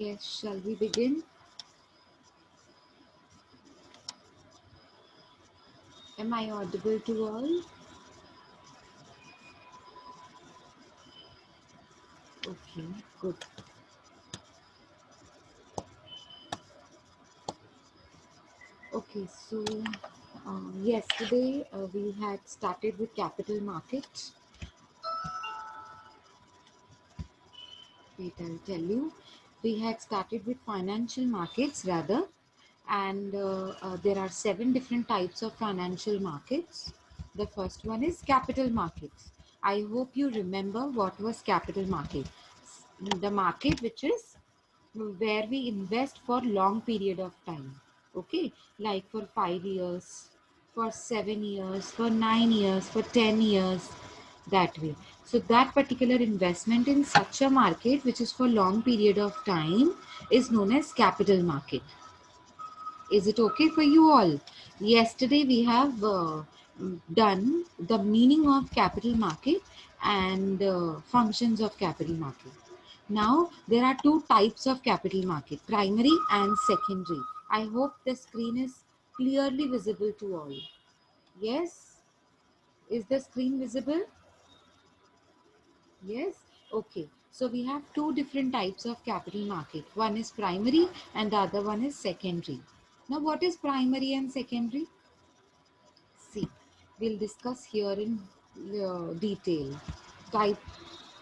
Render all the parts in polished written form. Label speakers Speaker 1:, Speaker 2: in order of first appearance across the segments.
Speaker 1: Yes, shall we begin? Am I audible to all? Okay, good. Okay, so yesterday we had started with capital market. Wait, I'll tell you. We had started with financial markets rather, and there are 7 different types of financial markets. The first one is capital markets. I hope you remember what was capital market. The market which is where we invest for long period of time. Okay, like for 5 years, for 7 years, for 9 years, for 10 years, that way. So that particular investment in such a market which is for long period of time is known as capital market. Is it okay for you all? Yesterday we have done the meaning of capital market and functions of capital market. Now there are 2 types of capital market, primary and secondary. I hope the screen is clearly visible to all. Yes? Is the screen visible? Yes? Okay. So we have 2 different types of capital market. One is primary and the other one is secondary. Now what is primary and secondary? See, we'll discuss here in detail. Type,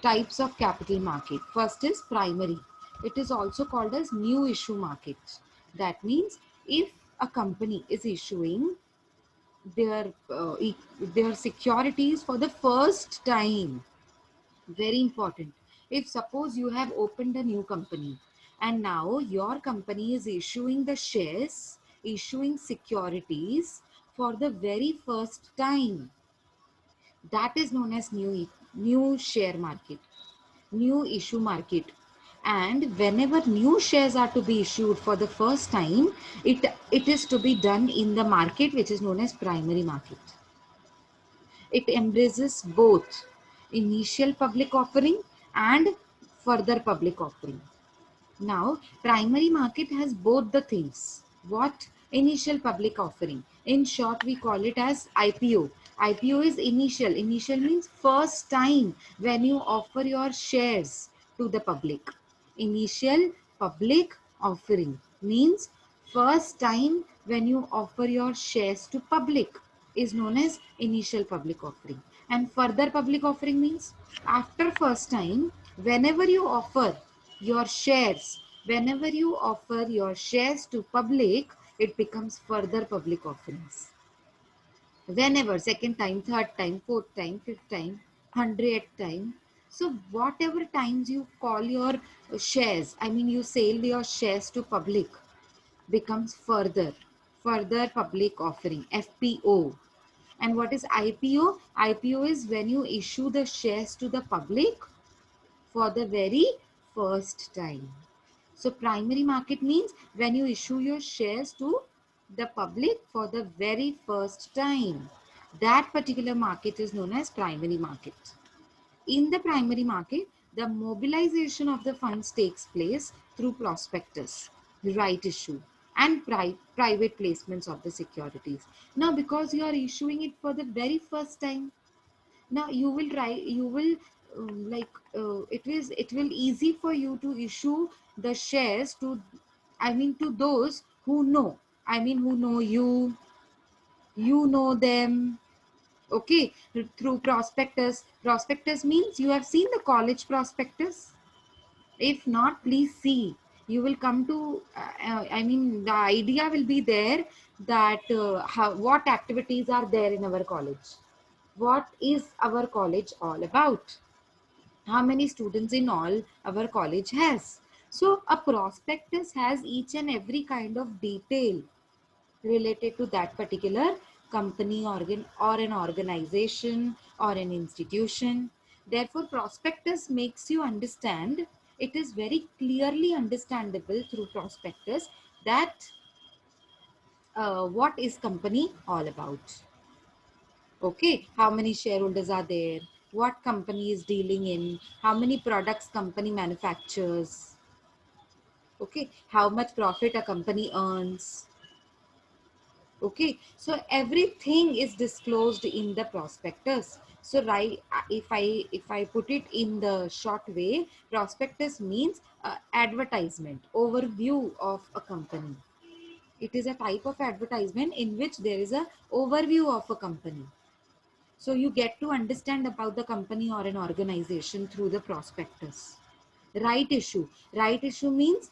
Speaker 1: types of capital market. First is primary. It is also called as new issue market. That means if a company is issuing their securities for the first time, very important. If suppose you have opened a new company and now your company is issuing the shares, issuing securities for the very first time, that is known as new share market, new issue market. And whenever new shares are to be issued for the first time, it is to be done in the market which is known as primary market. It embraces both initial public offering and further public offering. Now, primary market has both the things. What? Initial public offering. In short, we call it as IPO. IPO is initial. Initial means first time when you offer your shares to the public. Initial public offering means first time when you offer your shares to public is known as initial public offering. And further public offering means after first time, whenever you offer your shares, whenever you offer your shares to public, it becomes further public offerings. Whenever, second time, third time, fourth time, fifth time, 100th time. So whatever times you call your shares, I mean you sell your shares to public, becomes further public offering, FPO. And what is IPO? IPO is when you issue the shares to the public for the very first time. So primary market means when you issue your shares to the public for the very first time. That particular market is known as primary market. In the primary market, the mobilization of the funds takes place through prospectus, right issue, and private placements of the securities. Now, because you are issuing it for the very first time, now you will write, you will it will easy for you to issue the shares to, I mean to those who know, I mean who know you, you know them. Okay, through prospectus. Prospectus means you have seen the college prospectus. If not, please see. You will come to, I mean, the idea will be there that what activities are there in our college. What is our college all about? How many students in all our college has? So a prospectus has each and every kind of detail related to that particular company, organ, or an organization or an institution. Therefore, prospectus makes you understand, it is very clearly understandable through prospectus that what is company all about. Okay, how many shareholders are there, what company is dealing in, how many products company manufactures, Okay, how much profit a company earns. Okay, so everything is disclosed in the prospectus. So right, if I put it in the short way, prospectus means advertisement, overview of a company. It is a type of advertisement in which there is a overview of a company. So you get to understand about the company or an organization through the prospectus. Right issue, right issue means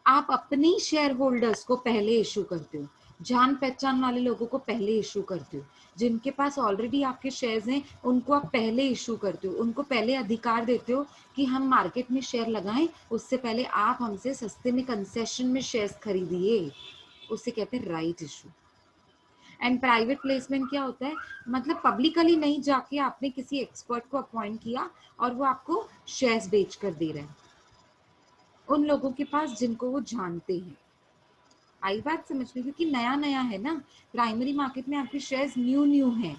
Speaker 1: आप अपनी share holders को पहले issue करते हो, जान पहचान वाले लोगों को पहले इशू करते हो, जिनके पास ऑलरेडी आपके शेयर्स हैं उनको आप पहले इशू करते हो, उनको पहले अधिकार देते हो कि हम मार्केट में शेयर लगाएं, उससे पहले आप हमसे सस्ते में कंसेशन में शेयर्स खरीदिए, उसे कहते हैं right issue. And private placement क्या होता है, मतलब पब्लिकली नहीं जाके आपने किसी एक्सपर्ट को अपॉइंट किया और वो आपको शेयर्स बेच कर दे रहे हैं उन लोगों के पास जिनको वो जानते हैं। आई बात समझ में, क्योंकि नया नया है ना, प्राइमरी मार्केट में आपके शेयर्स न्यू हैं,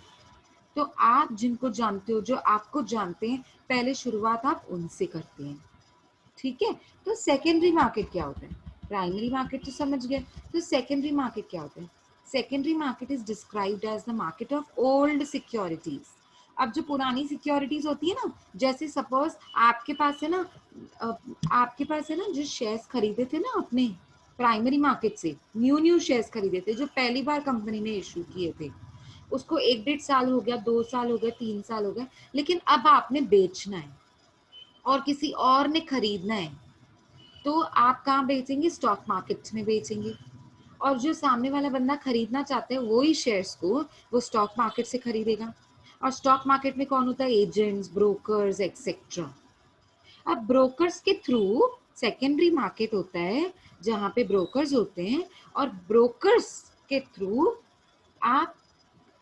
Speaker 1: तो आप जिनको जानते हो, जो आपको जानते हैं, पहले शुरुआत आप उनसे करते हैं। ठीक है, तो सेकेंडरी मार्केट क्या होता है, प्राइमरी मार्केट तो समझ गए, तो सेकेंडरी मार्केट क्या होता है। Secondary market is described as the market of old securities. अब जो पुरानी सिक्योरिटीज होती है ना, जैसे सपोज आपके पास है ना, आपके पास है ना जो शेयर्स खरीदे थे ना अपने प्राइमरी मार्केट से, न्यू शेयर्स खरीदे थे जो पहली बार कंपनी ने इशू किए थे, उसको 1-1.5 साल हो गया, 2 साल हो गए, 3 साल हो गए, लेकिन अब आपने बेचना है और किसी और ने खरीदना है, तो आप कहाँ बेचेंगे, स्टॉक मार्केट में बेचेंगे। और जो सामने वाला बंदा खरीदना चाहता है वही शेयर्स को वो स्टॉक मार्केट से खरीदेगा। और स्टॉक मार्केट में कौन होता है, एजेंट्स, ब्रोकर्स एक्सेट्रा। अब ब्रोकर्स के थ्रू सेकेंडरी मार्केट होता है जहां पे ब्रोकर्स होते हैं, और ब्रोकर्स के थ्रू आप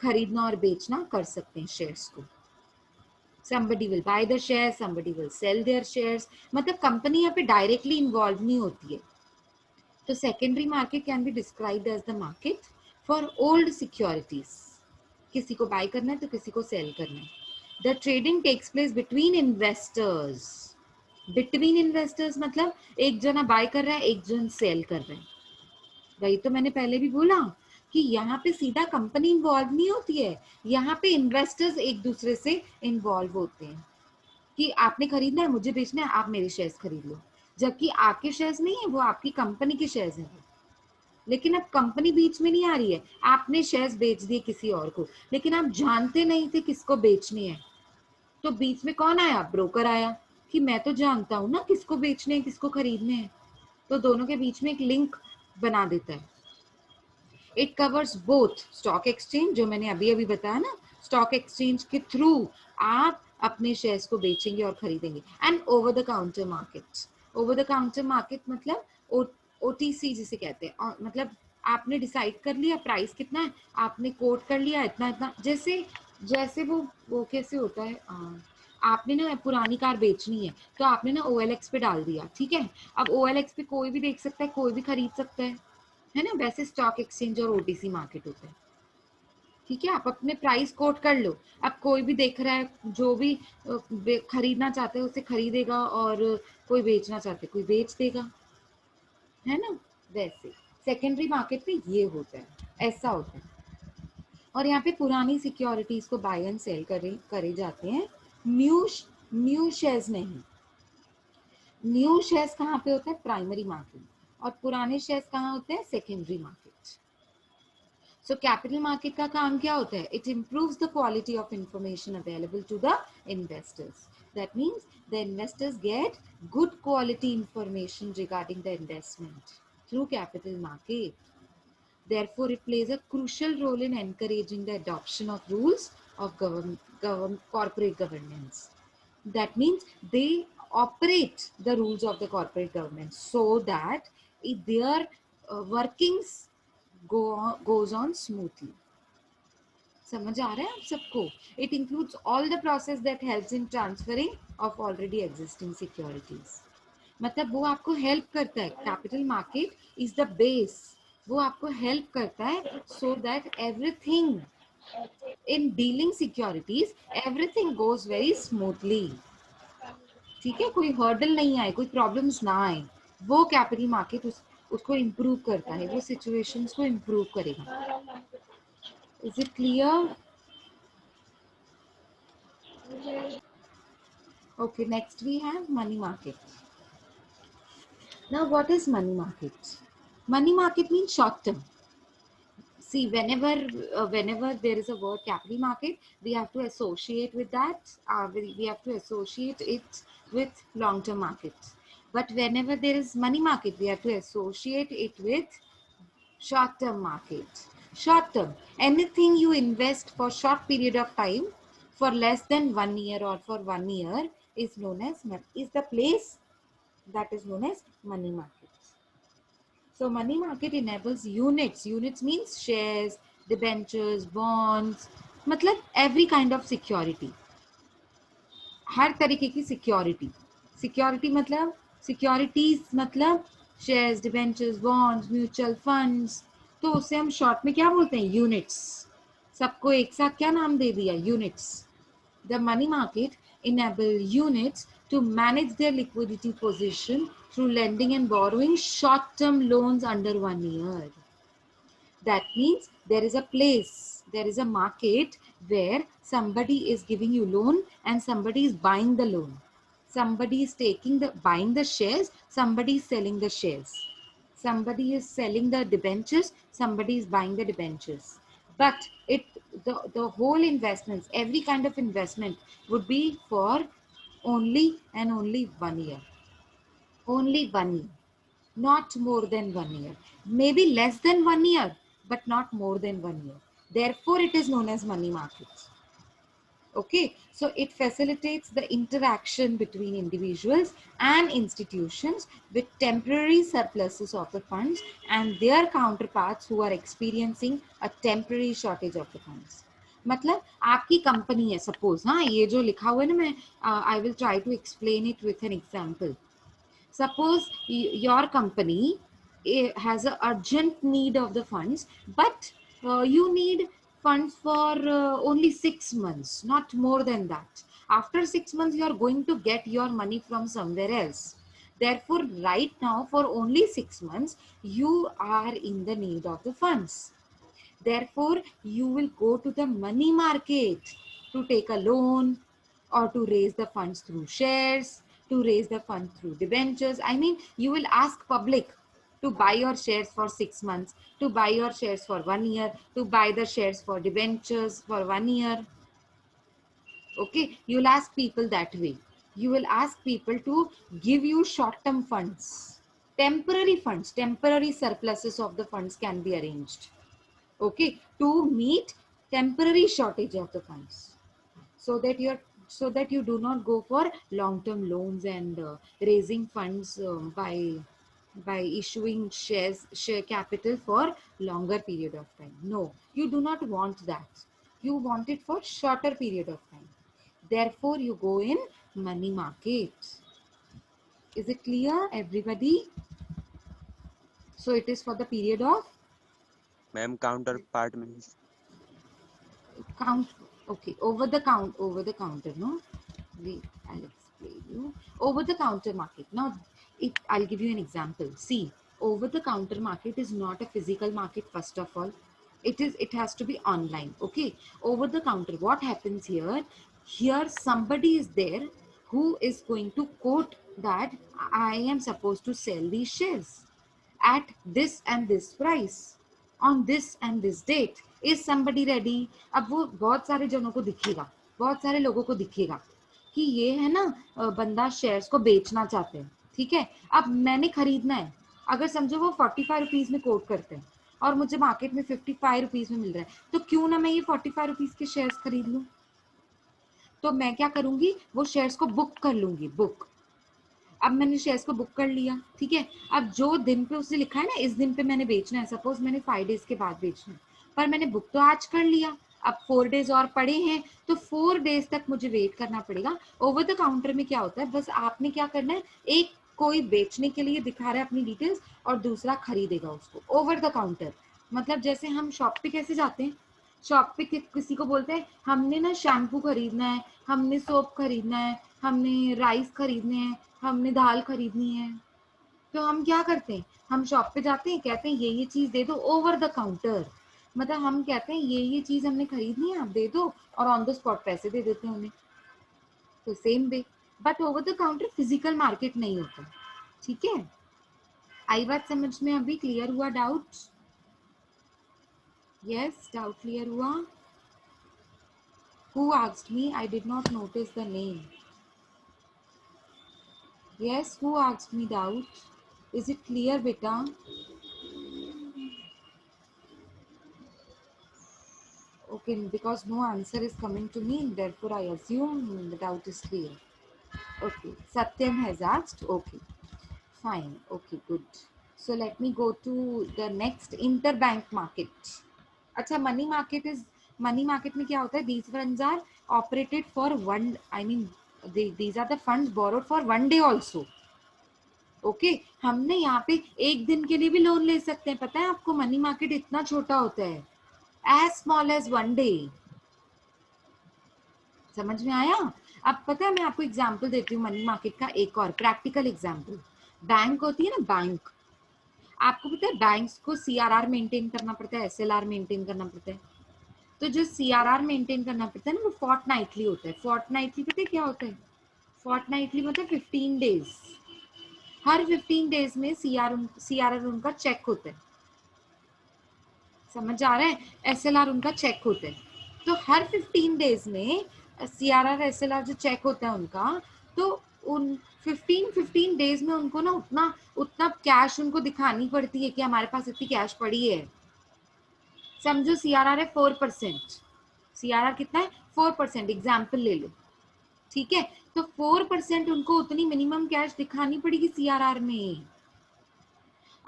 Speaker 1: खरीदना और बेचना कर सकते हैं शेयर्स को। somebody will buy the shares, somebody will sell their shares, मतलब कंपनी यहाँ पे डायरेक्टली इन्वॉल्व नहीं होती है। तो secondary market can be described as the market for old securities, किसी को बाय करना है तो किसी को सेल करना है। The trading takes place between investors, between investors मतलब एक जना बाय कर रहा है, एक जन सेल कर रहा है। वही तो मैंने पहले भी बोला कि यहाँ पे सीधा कंपनी इन्वॉल्व नहीं होती है, यहाँ पे इन्वेस्टर्स एक दूसरे से इन्वॉल्व होते हैं कि आपने खरीदना है, मुझे बेचना है, आप मेरे शेयर्स खरीद लो, जबकि आपके शेयर्स नहीं है, वो आपकी कंपनी के शेयर्स हैं। लेकिन अब कंपनी बीच में नहीं आ रही है, आपने शेयर्स बेच दिए किसी और को, लेकिन आप जानते नहीं थे किसको बेचने हैं, तो बीच में कौन आया, ब्रोकर आया कि मैं तो जानता हूं ना किसको बेचने हैं किसको खरीदने हैं, तो दोनों के बीच में एक लिंक बना देता है। It covers both stock exchange, जो मैंने अभी अभी बताया ना, स्टॉक एक्सचेंज के थ्रू आप अपने शेयर्स को बेचेंगे और खरीदेंगे, and over the counter market. Over the counter market मतलब ओटीसी जिसे कहते हैं, और मतलब आपने डिसाइड कर लिया प्राइस कितना है, आपने कोट कर लिया इतना इतना, जैसे जैसे वो कैसे होता है, आपने ना पुरानी कार बेचनी है तो आपने ना OLX पे डाल दिया, ठीक है, अब OLX पे कोई भी देख सकता है, कोई भी खरीद सकता है ना, वैसे स्टॉक एक्सचेंज और ओटीसी मार्केट होता है। ठीक है, आप अपने प्राइस कोट कर लो, अब कोई भी देख रहा है, जो भी खरीदना चाहते हैं उसे खरीदेगा, और कोई बेचना चाहते कोई बेच देगा, है ना। वैसे सेकेंडरी मार्केट में ये होता है, ऐसा होता है। और यहाँ पे पुरानी सिक्योरिटीज को बाय एंड सेल करे जाते हैं, न्यू न्यू शेयर्स नहीं। न्यू शेयर्स कहाँ पे होता है, प्राइमरी मार्केट, और पुराने शेयर्स कहाँ होते हैं, secondary market. So capital market का काम क्या होता है, it improves the quality of information available to the investors. That means the investors get good quality information regarding the investment through capital market. Therefore, it plays a crucial role in encouraging the adoption of rules of corporate governance. That means they operate the rules of the corporate governance so that if their workings goes on smoothly. समझ आ रहा है आप सबको? It includes all the process that helps in transferring of already existing securities. मतलब वो आपको help करता है, capital market is the base, वो आपको हेल्प करता है so that everything in dealing securities, everything goes very smoothly. ठीक है, कोई हर्डल नहीं आए, कोई प्रॉब्लम्स ना आए, वो कैपिटल मार्केट उसको इम्प्रूव करता है, वो सिचुएशंस को इम्प्रूव करेगा. Is it clear? Okay, next we have money market. Now, what is money market? Money market means short term. See, whenever there is a word capital market, we have to associate with that. We have to associate it with long term markets. But whenever there is money market, we have to associate it with short term market. Short term, anything you invest for short period of time, for less than 1 year or for 1 year, is known as is the place that is known as money market. So money market enables units. Units means shares, debentures, bonds, मतलब every kind of security. हर तरीके की security. Security मतलब securities मतलब shares, debentures, bonds, mutual funds. तो उसे हम short में क्या बोलते हैं? Units. सबको एक साथ क्या नाम दे दिया? Units. The money market enable units to manage their liquidity position through lending and borrowing short-term loans under 1 year. That means there is a place, there is a market where somebody is giving you loan and somebody is buying the loan. Somebody is buying the shares, somebody is selling the shares. Somebody is selling the debentures, somebody is buying the debentures. But the whole investments, every kind of investment would be for only and only 1 year. Only 1 year. Not more than 1 year. Maybe less than 1 year, but not more than 1 year. Therefore, it is known as money markets. Okay, so it facilitates the interaction between individuals and institutions with temporary surpluses of the funds and their counterparts who are experiencing a temporary shortage of the funds. मतलब आपकी company है, suppose, हाँ ये जो लिखा हुआ है ना, मैं I will try to explain it with an example. Suppose your company has an urgent need of the funds, but you need funds for only 6 months, not more than that. After 6 months, you are going to get your money from somewhere else. Therefore, right now, for only 6 months, you are in the need of the funds. Therefore, you will go to the money market to take a loan or to raise the funds through shares, to raise the fund through debentures. I mean, you will ask public to buy your shares for 6 months, to buy your shares for 1 year, to buy the shares for debentures for 1 year. Okay, you will ask people that way. You will ask people to give you short-term funds. Temporary funds, temporary surpluses of the funds can be arranged. Okay, to meet temporary shortage of the funds, so that you do not go for long-term loans and raising funds by issuing share capital for longer period of time. No, you do not want that. You want it for shorter period of time. Therefore, you go in money market. Is it clear, everybody? So it is for the period of
Speaker 2: ma'am counter part में
Speaker 1: count. Okay, over the counter, no? I'll explain you. Over the counter market. Now, I'll give you an example. See, over the counter market is not a physical market, first of all. It has to be online. Okay, over the counter, what happens here? Here somebody is there who is going to quote that I am supposed to sell these shares at this and this price on this and this date. Is somebody ready? अब वो बहुत सारे जनों को दिखेगा, बहुत सारे लोगों को दिखेगा कि ये है ना बंदा शेयर्स को बेचना चाहते हैं. ठीक है, अब मैंने खरीदना है. अगर समझो वो 45 रुपीज में कोट करते हैं और मुझे मार्केट में 55 रुपीज में मिल रहा है, तो क्यों ना मैं ये 45 रुपीज के शेयर्स खरीद लूं. तो मैं क्या करूंगी, वो शेयर्स को बुक कर लूंगी. बुक, अब मैंने शेयर्स को बुक कर लिया. ठीक है, अब जो दिन पे उसने लिखा है ना, इस दिन पे मैंने बेचना है, सपोज मैंने 5 डेज के बाद बेचना है, पर मैंने बुक तो आज कर लिया. अब 4 डेज और पड़े हैं, तो 4 डेज तक मुझे वेट करना पड़ेगा. ओवर द काउंटर में क्या होता है, बस आपने क्या करना है, एक कोई बेचने के लिए दिखा रहा है अपनी डिटेल्स और दूसरा खरीदेगा उसको. ओवर द काउंटर मतलब जैसे हम शॉप पे कैसे जाते हैं, शॉप पे किसी को बोलते हैं हमने ना शैम्पू खरीदना है, हमने सोप खरीदना है, हमने राइस खरीदने हैं, हमने दाल खरीदनी है. तो हम क्या करते हैं, हम शॉप पे जाते हैं, कहते हैं ये चीज दे दो ओवर द काउंटर, मतलब हम कहते हैं ये चीज हमने खरीदनी है, आप दे दो, और ऑन द स्पॉट पैसे दे देते हैं उन्हें। तो same way, but over the counter physical market नहीं होता। ठीक है, आई बात समझ में अभी, क्लियर हुआ डाउट? यस, डाउट क्लियर हुआ? Who asked me? I did not notice the name. Yes, who asked me doubt? Is it clear बेटा? Okay, because no answer is coming to me, therefore I assume the doubt is clear. Okay, Satyam has asked. Okay, fine. Okay, good. So let me go to the next interbank market. अच्छा, money market में क्या होता है? These funds are operated for one. I mean, these are the funds borrowed for one day also. Okay हमने यहाँ पे एक दिन के लिए भी लोन ले सकते हैं, पता है आपको? मनी मार्केट इतना छोटा होता है, as small as one day. समझ में आया? अब पता है, मैं आपको एग्जांपल देती हूँ मनी मार्केट का, एक और प्रैक्टिकल एग्जांपल। बैंक होती है ना, बैंक, आपको पता है बैंक्स को सीआरआर मेंटेन करना पड़ता है, एसएलआर मेंटेन करना पड़ता है। तो जो सीआरआर मेंटेन करना पड़ता है ना, वो फोर्टनाइटली होता है। फोर्टनाइटली पता है क्या होता है? फोर्टनाइटली मतलब 15 डेज। हर 15 डेज में सीआरआर उनका चेक होता है। समझ आ रहा है? एसएलआर उनका चेक होता है। तो हर 15 डेज में सीआरआर एसएलआर जो चेक होता है उनका, तो उन 15 डेज में उनको ना उतना उतना कैश उनको दिखानी पड़ती है कि हमारे पास इतनी कैश पड़ी है। समझो सीआरआर है 4%। सीआरआर कितना है? 4%। एग्जाम्पल ले लो, ठीक है? तो 4% उनको उतनी मिनिमम कैश दिखानी पड़ेगी सीआरआर में।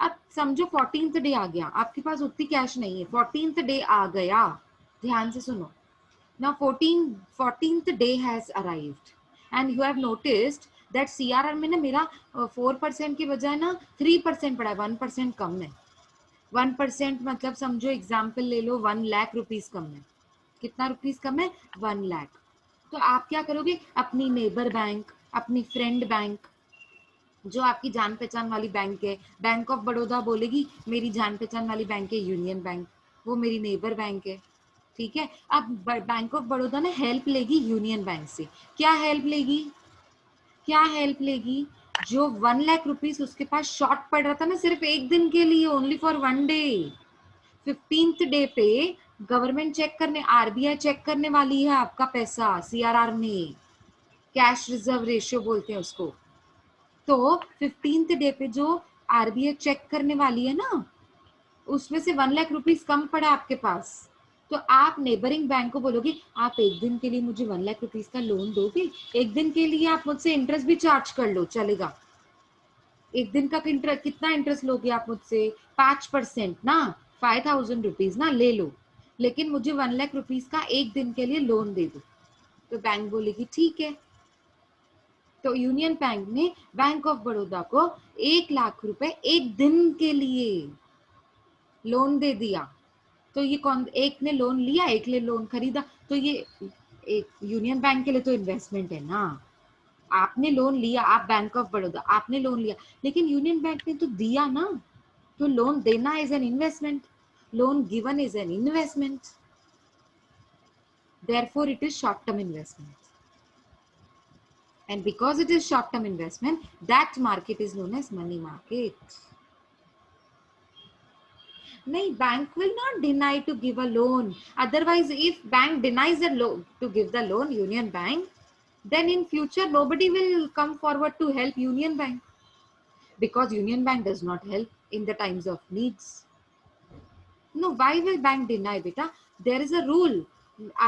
Speaker 1: अब समझो 14th डे आ गया, आपके पास उतनी कैश नहीं है, 14th डे आ गया, ध्यान से सुनो ना, 14th day has arrived and you have noticed that CRR में ना मेरा 4% के बजाय ना 3% पड़ा है, 1% कम है। 1% मतलब समझो एग्जाम्पल ले लो 1 लाख रुपीज कम है। कितना रुपीज कम है? 1 लाख। तो आप क्या करोगे? अपनी नेबर बैंक, अपनी फ्रेंड बैंक, जो आपकी जान पहचान वाली बैंक है, बैंक ऑफ बड़ौदा बोलेगी मेरी जान पहचान वाली बैंक है यूनियन बैंक, वो मेरी नेबर बैंक है। ठीक है, अब बैंक ऑफ बड़ौदा ने हेल्प लेगी यूनियन बैंक से। क्या हेल्प लेगी? क्या हेल्प लेगी? जो 1 लाख रुपीज उसके पास शॉर्ट पड़ रहा था ना, सिर्फ एक दिन के लिए, only for one day, 15th day पे गवर्नमेंट चेक करने, आरबीआई चेक करने वाली है आपका पैसा सीआरआर में, कैश रिजर्व रेशियो बोलते हैं उसको। तो 15th डे पे जो आरबीआई चेक करने वाली है ना, उसमें से 1 लाख रुपीज कम पड़ा आपके पास। तो आप नेबरिंग बैंक को बोलोगे आप एक दिन के लिए मुझे 1 लाख रुपीज का लोन दोगे? एक दिन के लिए आप मुझसे इंटरेस्ट भी चार्ज कर लो, चलेगा। एक दिन का इंटरेस्ट, कितना इंटरेस्ट लोगे आप मुझसे? 5% ना, 5000 रुपीज ना, ले लो, लेकिन मुझे 1 लाख रुपीज का एक दिन के लिए लोन दे दो। तो बैंक बोलेगी ठीक है। तो यूनियन बैंक ने बैंक ऑफ बड़ौदा को 1 लाख रुपए एक दिन के लिए लोन दे दिया। तो ये कौन, एक ने लोन लिया, एक ने लोन खरीदा, तो ये एक यूनियन बैंक के लिए तो इन्वेस्टमेंट है ना। आपने लोन लिया, आप बैंक ऑफ बड़ौदा, आपने लोन लिया, लेकिन यूनियन बैंक ने तो दिया ना। तो लोन देना is an investment, loan given is an investment, therefore it is short term investment, and because it is short term investment, that market is known as money market. नहीं, bank will not deny to give a loan. Otherwise, if bank denies the loan to give the loan, Union Bank, then in future nobody will come forward to help Union Bank, because Union Bank does not help in the times of needs. No, why will bank deny, beta? There is a rule.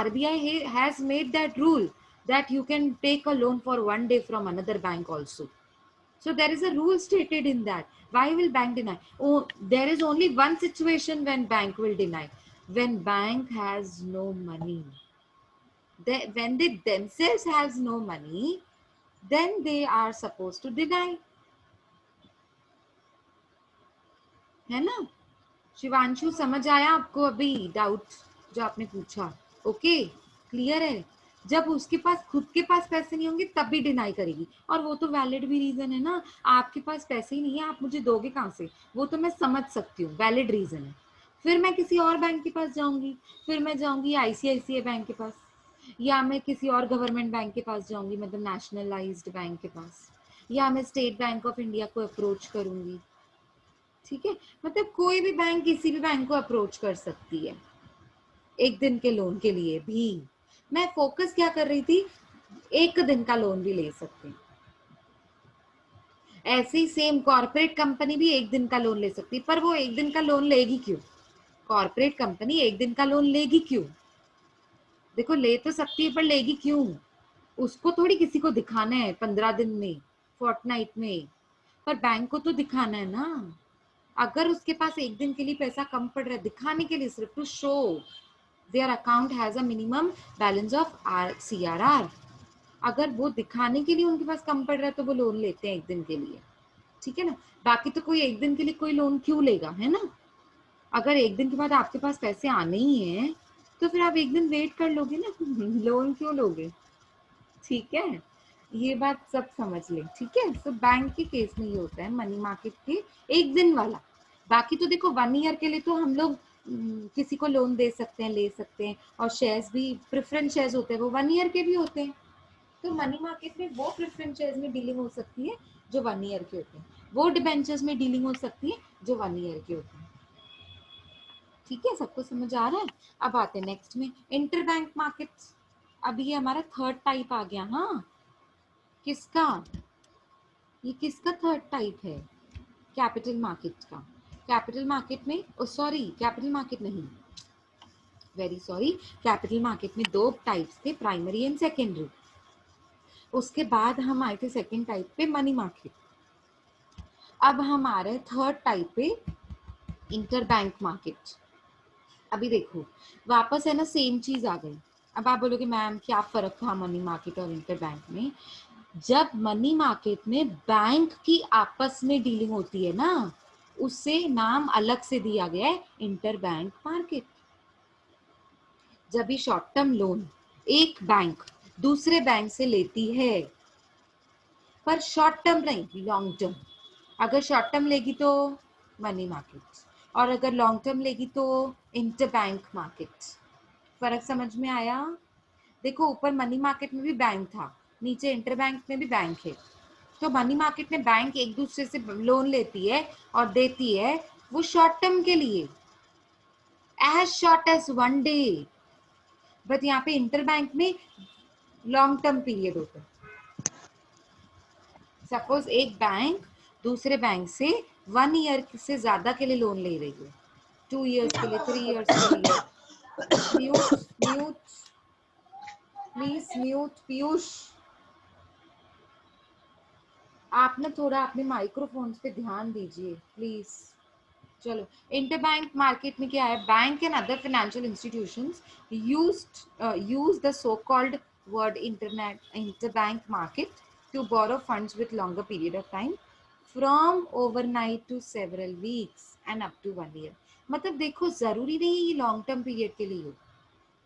Speaker 1: RBI has made that rule that you can take a loan for one day from another bank also. So there is a rule stated in that. Why will bank deny? Oh, there is only one situation when bank will deny. When bank has no money. When they themselves has no money, then they are supposed to deny. है ना? शिवांशु समझ आया आपको अभी doubt जो आपने पूछा? Okay, clear है? जब उसके पास खुद के पास पैसे नहीं होंगे तब भी डिनाई करेगी, और वो तो वैलिड भी रीजन है ना, आपके पास पैसे ही नहीं है, आप मुझे दोगे कहाँ से, वो तो मैं समझ सकती हूँ, वैलिड रीजन है। फिर मैं किसी और बैंक के पास जाऊंगी, फिर मैं जाऊंगी आईसीआईसीआई बैंक के पास, या मैं किसी और गवर्नमेंट बैंक के पास जाऊंगी, मतलब नेशनलाइज्ड बैंक के पास, या मैं स्टेट बैंक ऑफ इंडिया को अप्रोच करूंगी। ठीक है, मतलब कोई भी बैंक किसी भी बैंक को अप्रोच कर सकती है एक दिन के लोन के लिए भी। मैं फोकस क्या कर रही थी, एक दिन का लोन भी ले सकते हैं। ऐसे ही सेम कॉर्पोरेट कंपनी भी एक दिन का लोन ले सकती है, पर वो एक दिन का लोन लेगी क्यों? कॉर्पोरेट कंपनी एक दिन का लोन लेगी क्यों? देखो ले तो सकती है पर लेगी क्यों? उसको थोड़ी किसी को दिखाना है 15 दिन में, फोर्टनाइट में, पर बैंक को तो दिखाना है ना। अगर उसके पास एक दिन के लिए पैसा कम पड़ रहा है, दिखाने के लिए, सिर्फ to show their account has a minimum balance of CRR, अगर वो दिखाने के लिए उनके पास कम पड़ रहा है तो वो लोन लेते हैं एक दिन के लिए। ठीक है ना, बाकी तो कोई एक दिन के लिए कोई लोन क्यों लेगा, है ना? अगर एक दिन के बाद आपके पास पैसे आने ही हैं तो फिर आप एक दिन वेट कर लोगे ना लोन क्यों लोगे? ठीक है, ये बात सब समझ लें। ठीक है, तो बैंक के केस में ये होता है, मनी मार्केट के एक दिन वाला। बाकी तो देखो 1 ईयर के लिए तो हम लोग किसी को लोन दे सकते हैं, ले सकते हैं, और शेयर्स भी, प्रेफरेंस शेयर्स होते हैं वो 1 ईयर के भी होते हैं। तो मनी मार्केट में वो प्रेफरेंस शेयर्स में डीलिंग हो सकती है जो 1 ईयर के होते हैं, वो डिबेंचर्स में डीलिंग हो सकती है जो 1 ईयर के होते हैं। ठीक है, सबको समझ आ रहा है? अब आते हैं नेक्स्ट में, इंटर बैंक मार्केट्स। अब ये हमारा थर्ड टाइप आ गया। हाँ, किसका? ये किसका थर्ड टाइप है? कैपिटल मार्केट का। कैपिटल मार्केट में, ओ सॉरी, कैपिटल मार्केट नहीं, वेरी सॉरी, कैपिटल मार्केट में दो टाइप्स थे, प्राइमरी एंड सेकेंडरी। उसके बाद हम आए थे सेकेंड टाइप पे, मनी मार्केट। अब हम आ रहे हैं थर्ड टाइप पे, इंटर बैंक मार्केट। अभी देखो वापस है ना सेम चीज आ गई। अब आप बोलोगे मैम क्या फर्क था मनी मार्केट और इंटर बैंक में? जब मनी मार्केट में बैंक की आपस में डीलिंग होती है ना, उससे नाम अलग से दिया गया है इंटर बैंक मार्केट। जब भी शॉर्ट टर्म लोन एक बैंक दूसरे बैंक से लेती है, पर शॉर्ट टर्म नहीं, लॉन्ग टर्म। अगर शॉर्ट टर्म लेगी तो मनी मार्केट, और अगर लॉन्ग टर्म लेगी तो इंटर बैंक मार्केट। फर्क समझ में आया? देखो ऊपर मनी मार्केट में भी बैंक था, नीचे इंटर बैंक में भी बैंक है। तो मनी मार्केट में बैंक एक दूसरे से लोन लेती है और देती है, वो शॉर्ट टर्म के लिए, as short as 1 day. But यहाँ पे इंटर बैंक में लॉन्ग टर्म पीरियड होता है। सपोज एक बैंक दूसरे बैंक से 1 ईयर से ज्यादा के लिए लोन ले रही है, 2 ईयर्स के लिए, 3 ईयर्स के लिए। Mute mute please mute Piyush. आप ना थोड़ा अपने माइक्रोफोन्स पे ध्यान दीजिए प्लीज। चलो, इंटरबैंक मार्केट में क्या है, bank and other financial institutions use the so called word internet interbank market to borrow funds with longer period of time from overnight to several weeks and up to 1 year. मतलब देखो जरूरी नहीं है ये long term period के लिए हो,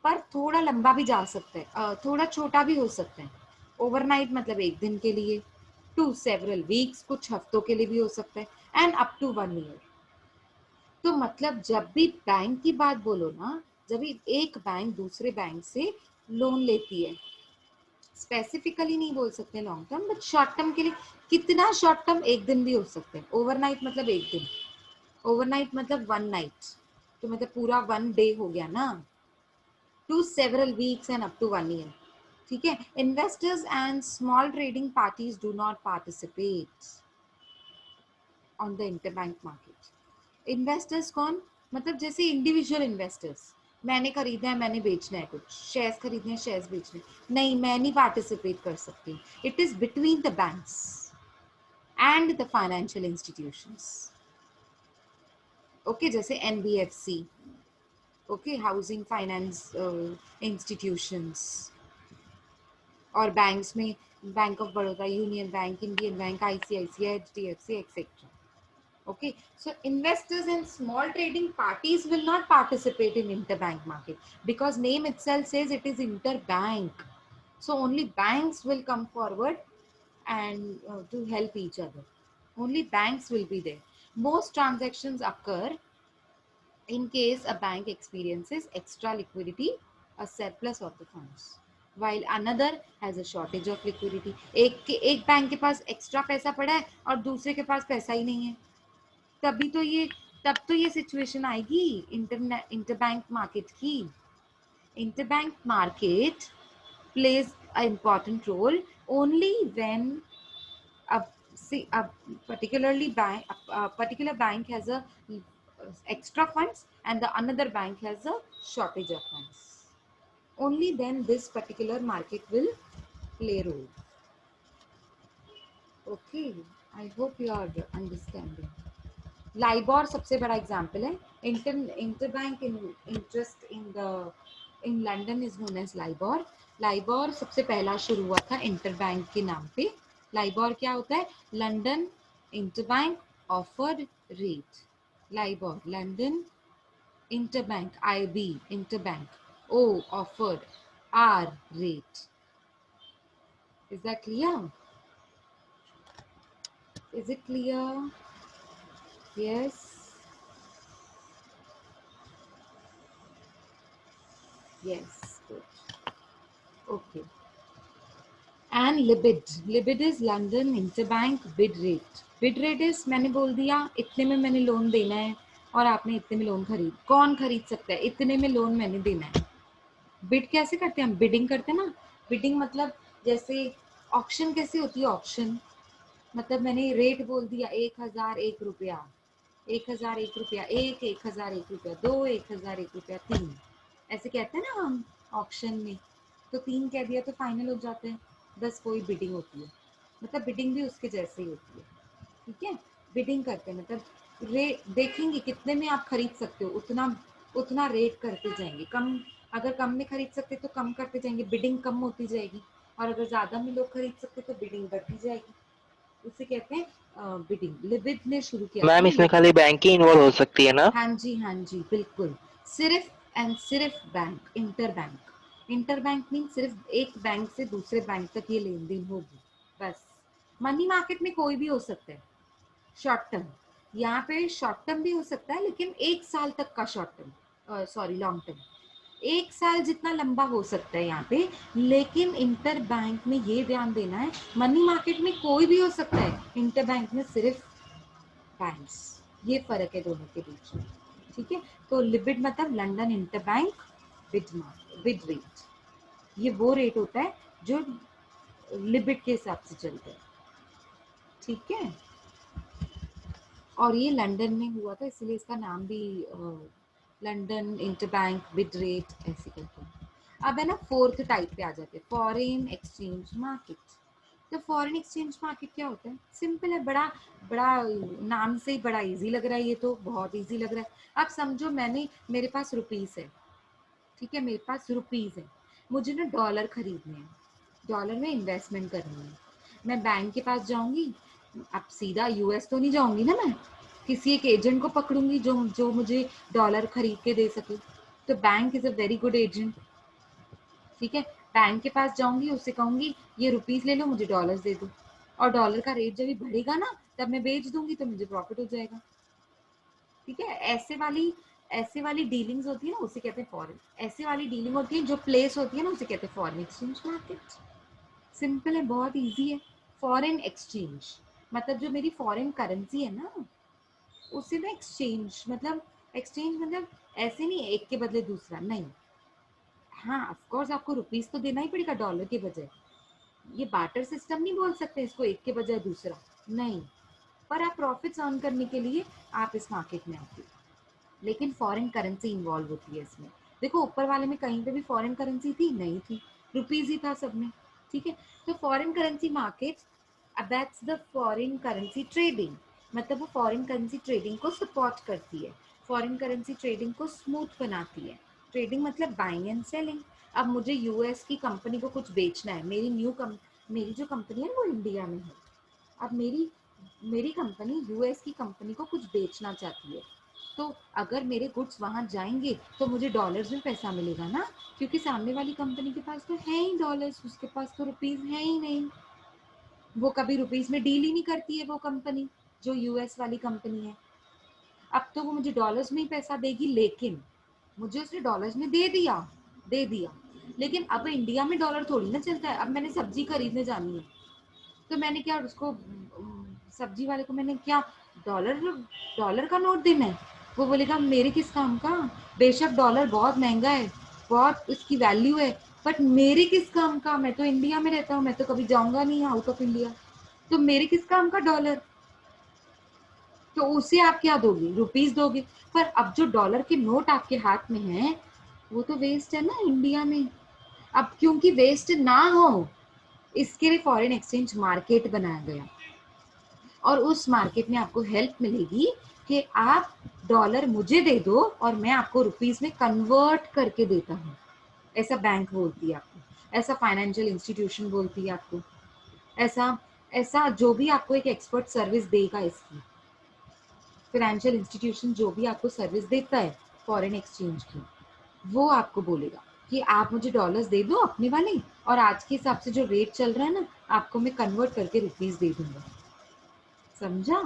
Speaker 1: पर थोड़ा लंबा भी जा सकता है, थोड़ा छोटा भी हो सकता है। ओवरनाइट मतलब एक दिन के लिए, टू सेवरल वीक्स कुछ हफ्तों के लिए भी हो सकता है, एंड अप टू 1 ईयर। तो मतलब जब भी बैंक की बात बोलो ना, जब भी एक बैंक दूसरे बैंक से लोन लेती है, स्पेसिफिकली नहीं बोल सकते long term, but short term के लिए, कितना शॉर्ट टर्म, एक दिन भी हो सकते हैं। ओवरनाइट मतलब एक दिन, ओवरनाइट मतलब 1 नाइट, तो मतलब पूरा 1 डे हो गया ना, to several weeks and up to 1 year. ठीक है, investors and small trading parties do not participate on the interbank market. Investors कौन? मतलब जैसे इंडिविजुअल इन्वेस्टर्स, मैंने खरीदना है, मैंने बेचना है, कुछ शेयर्स खरीदने हैं, शेयर्स बेचने, नहीं मैं नहीं पार्टिसिपेट कर सकती। It is between the banks and the financial institutions. Okay, जैसे NBFC, okay, housing finance institutions, और बैंक्स में Bank of Baroda, Union Bank, Indian Bank, ICICI, HDFC, etcetera. Okay, so investors and small trading parties will not participate in interbank market because name itself says it is interbank. So only banks will come forward and to help each other. Only banks will be there. Most transactions occur in case a bank experiences extra liquidity, a surplus of the funds, while another has a shortage of liquidity. एक bank के पास extra पैसा पड़ा है और दूसरे के पास पैसा ही नहीं है, तभी तो ये तब तो ये सिचुएशन आएगी इंटरबैंक मार्केट की. Interbank market plays an important role only when a, a particular bank has a extra funds and the another bank has a shortage of funds. Only then this particular market will play role. Okay, I hope you are understanding. LIBOR सबसे बड़ा example है. Interbank interest in London is known as LIBOR. LIBOR सबसे पहला शुरू हुआ था interbank के नाम पे. लाइबॉर क्या होता है? London interbank offered rate. LIBOR London interbank, IB interbank, O offered, R rate. Is that clear? Is it clear? Yes. Yes, good. Okay. And Libid. Libid is London Interbank bid rate. Bid rate is मैंने बोल दिया इतने में मैंने loan देना है और आपने इतने में लोन खरीद. कौन खरीद सकता है? इतने में लोन मैंने देना है. बिड कैसे करते हैं हम? बिडिंग करते हैं ना. बिडिंग मतलब जैसे ऑक्शन कैसे होती है? ऑक्शन मतलब मैंने रेट बोल दिया 1001 रुपया, 1001 रुपया, 1001 रुपया, 2, 1001 रुपया, 3, ऐसे कहते हैं ना हम ऑक्शन में. तो 3 कह दिया तो फाइनल हो जाते हैं. बस वही बिडिंग होती है. मतलब बिडिंग भी उसके जैसे ही होती है. ठीक है, बिडिंग करते हैं मतलब रेट देखेंगे कितने में आप खरीद सकते हो, उतना उतना रेट करते जाएंगे. कम अगर कम में खरीद सकते तो कम करते जाएंगे, बिडिंग कम होती जाएगी. और अगर ज्यादा में लोग खरीद सकते तो बिडिंग बढ़ती जाएगी. उसे कहते हैं बिडिंग. लिबिड ने शुरू किया था
Speaker 3: मैम इसमें
Speaker 1: लिबिड.
Speaker 3: खाली बैंक ही इन्वॉल्व हो सकती है ना?
Speaker 1: हाँ जी, हाँ जी, बिल्कुल. सिर्फ एंड सिर्फ बैंक. इंटरबैंक. इंटरबैंक मीन सिर्फ एक बैंक से दूसरे बैंक तक ये लेन देन होगी बस. मनी मार्केट में कोई भी हो सकता है शॉर्ट टर्म. यहाँ पे शॉर्ट टर्म भी हो सकता है लेकिन 1 साल तक का short term, sorry long term. 1 साल जितना लंबा हो सकता है यहाँ पे. लेकिन इंटर बैंक में ये ध्यान देना है मनी मार्केट में कोई भी हो सकता है, इंटर बैंक में सिर्फ बैंक्स. ये फर्क है दोनों के बीच में. ठीक है, तो लिबिड मतलब London inter bank bid rate. ये वो रेट होता है जो लिबिड के हिसाब से चलता है. ठीक है, और ये लंदन में हुआ था इसलिए इसका नाम भी लंदन इंटरबैंक बिड रेट ऐसे करके. अब है ना फोर्थ टाइप पे आ जाते हैं, फॉरेन एक्सचेंज मार्केट. तो फॉरेन एक्सचेंज मार्केट क्या होता है? सिंपल है. बड़ा बड़ा नाम से ही बड़ा इजी लग रहा है. ये तो बहुत इजी लग रहा है. आप समझो मेरे पास रुपीस है. ठीक है, मेरे पास रुपीस है. मुझे ना डॉलर खरीदने हैं, डॉलर में इन्वेस्टमेंट करनी है. मैं बैंक के पास जाऊंगी. अब सीधा यूएस तो नहीं जाऊंगी ना, मैं किसी एक एजेंट को पकड़ूंगी जो मुझे डॉलर खरीद के दे सके. तो bank is a very good agent. ठीक है, बैंक के पास जाऊंगी, उससे कहूंगी ये रुपीस ले लो, मुझे डॉलर्स दे दो. और डॉलर का रेट जब भी बढ़ेगा ना तब मैं बेच दूंगी तो मुझे प्रॉफिट हो जाएगा. ठीक है, ऐसे वाली डीलिंग्स होती है ना, उसे कहते हैं फॉरेन. ऐसे वाली डीलिंग होती है जो प्लेस होती है ना, उसे कहते हैं फॉरेन एक्सचेंज मार्केट. सिंपल है, बहुत इजी है. फॉरेन एक्सचेंज मतलब जो मेरी फॉरेन करेंसी है ना उसे ना एक्सचेंज मतलब ऐसे नहीं एक के बदले दूसरा नहीं. हाँ ऑफ कोर्स आपको रुपीस तो देना ही पड़ेगा डॉलर के बजाय. ये बार्टर सिस्टम नहीं बोल सकते इसको, एक के बजाय दूसरा नहीं. पर आप प्रॉफिट्स अर्न करने के लिए आप इस मार्केट में आते हो. लेकिन फॉरेन करेंसी इन्वॉल्व होती है इसमें. देखो ऊपर वाले में कहीं पे भी फॉरेन करेंसी थी नहीं थी, रुपीज ही था सब में. ठीक है, तो foreign currency market abets the foreign currency trading. मतलब वो फॉरेन करेंसी ट्रेडिंग को सपोर्ट करती है, फॉरेन करेंसी ट्रेडिंग को स्मूथ बनाती है. ट्रेडिंग मतलब बाइंग एंड सेलिंग. अब मुझे यूएस की कंपनी को कुछ बेचना है. मेरी जो कंपनी है वो इंडिया में है. अब मेरी कंपनी यूएस की कंपनी को कुछ बेचना चाहती है. तो अगर मेरे गुड्स वहां जाएंगे तो मुझे डॉलर्स में पैसा मिलेगा ना, क्योंकि सामने वाली कंपनी के पास तो है ही डॉलर्स, उसके पास तो रुपीज है ही नहीं। वो कभी रुपीज में डील ही नहीं करती है वो कंपनी, जो यूएस वाली कंपनी है। अब तो वो मुझे डॉलर्स में ही पैसा देगी, लेकिन मुझे उसने डॉलर्स में दे दिया। लेकिन अब इंडिया में डॉलर थोड़ी ना चलता है। अब मैंने सब्जी खरीदने जानी है, तो मैंने क्या उसको, सब्जी वाले को मैंने क्या डॉलर डॉलर का नोट देना है? वो बोलेगा मेरे किस काम का, बेशक डॉलर बहुत महंगा है, बहुत उसकी वैल्यू है, बट मेरे किस काम का, मैं तो इंडिया में रहता हूँ, मैं तो कभी जाऊंगा नहीं आउट ऑफ इंडिया, तो मेरे किस काम का डॉलर। तो उसे आप क्या दोगे, रुपीज दोगे। पर अब जो डॉलर के नोट आपके हाथ में है वो तो वेस्ट है ना इंडिया में। अब क्योंकि वेस्ट ना हो, इसके लिए फॉरेन एक्सचेंज मार्केट बनाया गया, और उस मार्केट में आपको हेल्प मिलेगी कि आप डॉलर मुझे दे दो और मैं आपको रुपीज में कन्वर्ट करके देता हूँ। ऐसा बैंक बोलती है आपको, ऐसा फाइनेंशियल इंस्टीट्यूशन बोलती है आपको, ऐसा ऐसा जो भी आपको एक एक्सपर्ट सर्विस देगा, इसकी फाइनेंशियल इंस्टीट्यूशन जो भी आपको सर्विस देता है फॉरेन एक्सचेंज की, वो आपको बोलेगा कि आप मुझे डॉलर्स दे दो अपने वाले, और आज के हिसाब से जो रेट चल रहा है ना, आपको मैं कन्वर्ट करके रुपीज दे दूंगा। समझा?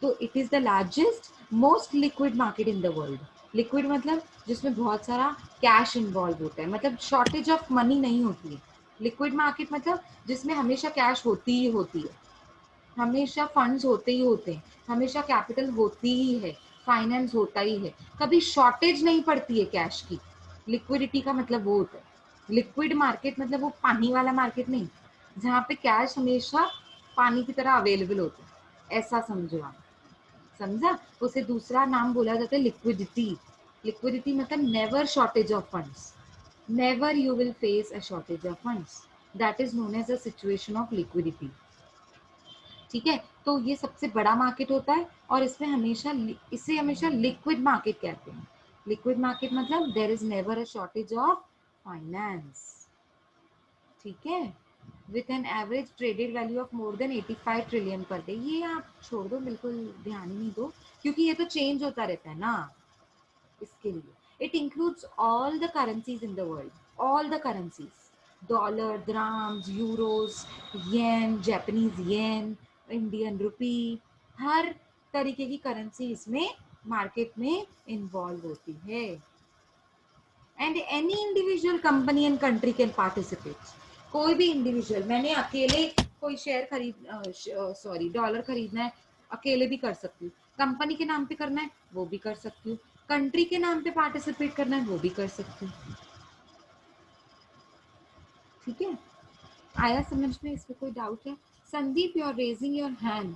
Speaker 1: तो it is the largest most liquid market in the world. Liquid मतलब जिसमें बहुत सारा कैश इन्वॉल्व होता है, मतलब शॉर्टेज ऑफ मनी नहीं होती है। लिक्विड मार्केट मतलब जिसमें हमेशा कैश होती ही होती है, हमेशा फंड्स होते ही होते हैं, हमेशा कैपिटल होती ही है, फाइनेंस होता ही है, कभी शॉर्टेज नहीं पड़ती है कैश की। लिक्विडिटी का मतलब वो होता है। लिक्विड मार्केट मतलब वो पानी वाला मार्केट नहीं, जहाँ पे कैश हमेशा पानी की तरह अवेलेबल होता है, ऐसा समझो आप। समझा? उसे दूसरा नाम बोला जाता है लिक्विडिटी। लिक्विडिटी मतलब never shortage of funds, never you will face a shortage of funds, that is known as a situation of liquidity. ठीक है, तो ये सबसे बड़ा मार्केट होता है, और इसमें हमेशा इसे हमेशा लिक्विड मार्केट कहते हैं। लिक्विड मार्केट मतलब there is never a shortage of finance. ठीक है, with an average traded value of more than 85 trillion per day. ये आप छोड़ दो, बिल्कुल ध्यान ही नहीं दो, क्योंकि ये तो चेंज होता रहता है ना। इसके लिए it includes all the currencies in the world, all the currencies, dollar, drams, euros, yen, Japanese yen, Indian rupee, हर तरीके की करेंसी इसमें मार्केट में इन्वॉल्व होती है। And any individual company and country can participate. कोई भी इंडिविजुअल, मैंने अकेले कोई शेयर खरीद सॉरी डॉलर खरीदना है, अकेले भी कर सकती हूँ। कंपनी के नाम पे करना है वो भी कर सकती हूँ, कंट्री के नाम पे पार्टिसिपेट करना है वो भी कर सकती हूँ। ठीक है, आया समझ में? इसमें कोई डाउट है? Sandeep, you are raising your hand,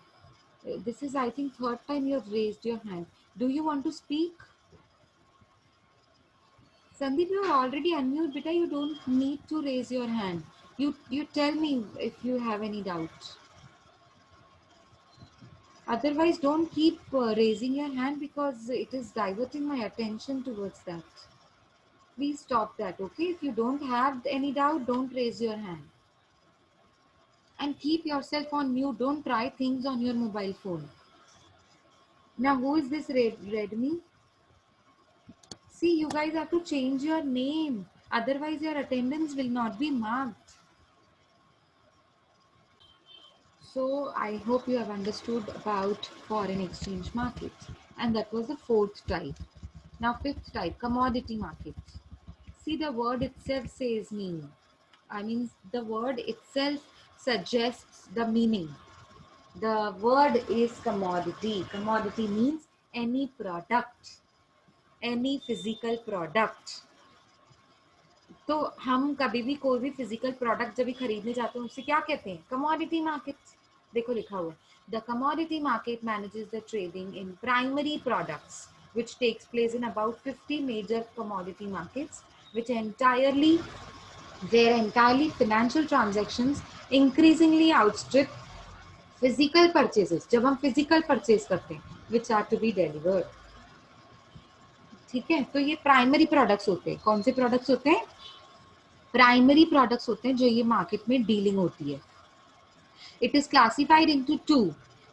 Speaker 1: this is I think third time you have raised your hand, do you want to speak? Sandeep, you are already unmute, beta. You don't need to raise your hand. You tell me if you have any doubt. Otherwise, don't keep raising your hand because it is diverting my attention towards that. Please stop that, okay? If you don't have any doubt, don't raise your hand. And keep yourself on mute. Don't try things on your mobile phone. Now, who is this Redmi? See, you guys have to change your name. Otherwise, your attendance will not be marked. So I hope you have understood about foreign exchange market, and that was the fourth type. Now fifth type, commodity market. See, the word itself says meaning. I mean, the word itself suggests the meaning. The word is commodity. Commodity means any product, any physical product. तो हम कभी भी कोई भी physical product जब भी खरीदने जाते हैं उससे क्या कहते हैं? Commodity market. देखो लिखा हुआ है, the commodity market manages the trading in primary products which takes place in about 50 major commodity markets, which entirely where entirely financial transactions increasingly outstrip physical purchases. जब हम physical purchase करते हैं which are to be delivered. ठीक है, तो ये primary products होते हैं। कौन से प्रोडक्ट्स होते हैं? प्राइमरी प्रोडक्ट्स होते हैं जो ये मार्केट में डीलिंग होती है। It is classified into two,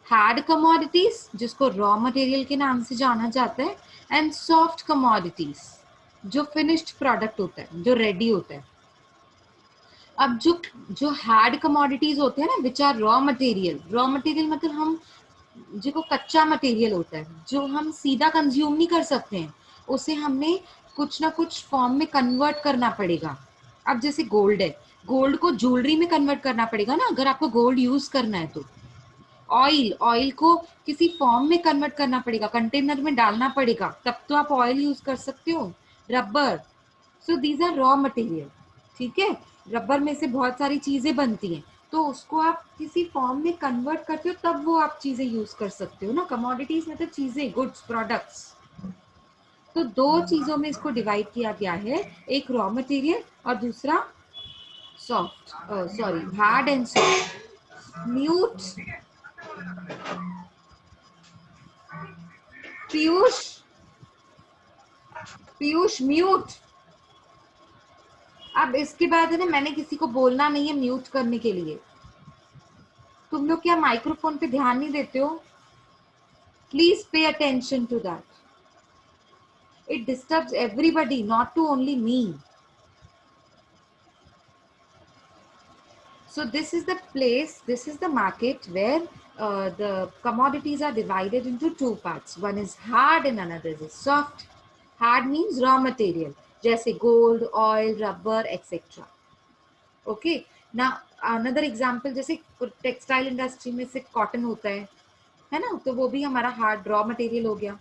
Speaker 1: hard commodities जिसको रॉ मटेरियल के नाम से जाना जाता है, एंड सॉफ्ट कमोडिटीज जो फिनिश्ड प्रोडक्ट होता है, जो रेडी होता है। अब जो जो हार्ड कमोडिटीज होते हैं ना, विच आर रॉ मटेरियल मतलब हम जो कच्चा मटेरियल होता है, जो हम सीधा कंज्यूम नहीं कर सकते हैं, उसे हमने कुछ ना कुछ फॉर्म में कन्वर्ट करना पड़ेगा। अब जैसे गोल्ड है, गोल्ड को ज्वेलरी में कन्वर्ट करना पड़ेगा ना, अगर आपको गोल्ड यूज करना है तो। ऑयल को किसी फॉर्म में कन्वर्ट करना पड़ेगा, कंटेनर में डालना पड़ेगा, तब तो आप ऑयल यूज कर सकते हो। Rubber, so these are raw material, ठीक है। रबर में से बहुत सारी चीजें बनती हैं, तो उसको आप किसी फॉर्म में कन्वर्ट करते हो तब वो आप चीजें यूज कर सकते हो ना। कमोडिटीज मतलब चीजें, गुड्स, प्रोडक्ट्स। तो दो चीजों में इसको डिवाइड किया गया है, एक रॉ मटेरियल और दूसरा soft, sorry, hard and soft. Mute, Piyush, Piyush mute. अब इसके बाद है ना, मैंने किसी को बोलना नहीं है म्यूट करने के लिए। तुम लोग क्या माइक्रोफोन पे ध्यान नहीं देते हो? Please pay attention to that. It disturbs everybody, not to only me. So this is the place, this is the market where the commodities are divided into two parts. One is hard and another is soft. Hard means raw material, जैसे gold, oil, rubber, etc. Okay. Now another example, जैसे textile industry में से cotton होता है ना, तो वो भी हमारा हार्ड रॉ मटेरियल हो गया।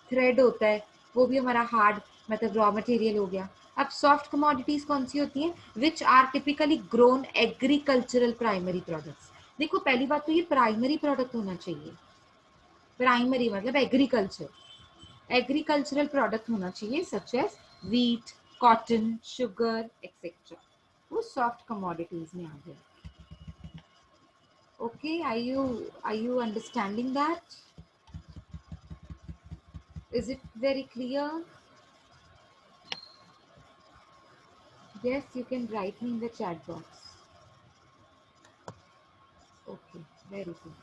Speaker 1: थ्रेड होता है, वो भी हमारा हार्ड मतलब रॉ मटेरियल हो गया। अब सॉफ्ट कमोडिटीज कौन सी होती हैं? Which are typically grown agricultural primary products. देखो पहली बात तो ये प्राइमरी प्रोडक्ट होना चाहिए। प्राइमरी मतलब एग्रीकल्चरल प्रोडक्ट होना चाहिए, such as wheat, cotton, sugar etcetera. वो सॉफ्ट कमोडिटीज में आ गया। Okay, are you understanding that? Is it very clear? Yes, you can write me in the chat box. Okay, very good.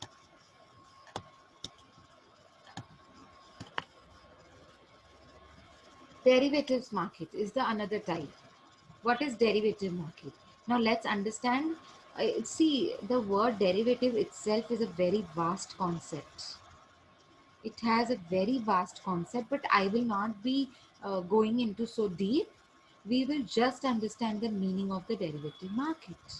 Speaker 1: Derivatives market is the another type. What is derivative market? Now let's understand. See, the word derivative itself is a very vast concept. It has a very vast concept, but I will not be going into so deep. We will just understand the meaning of the derivative market.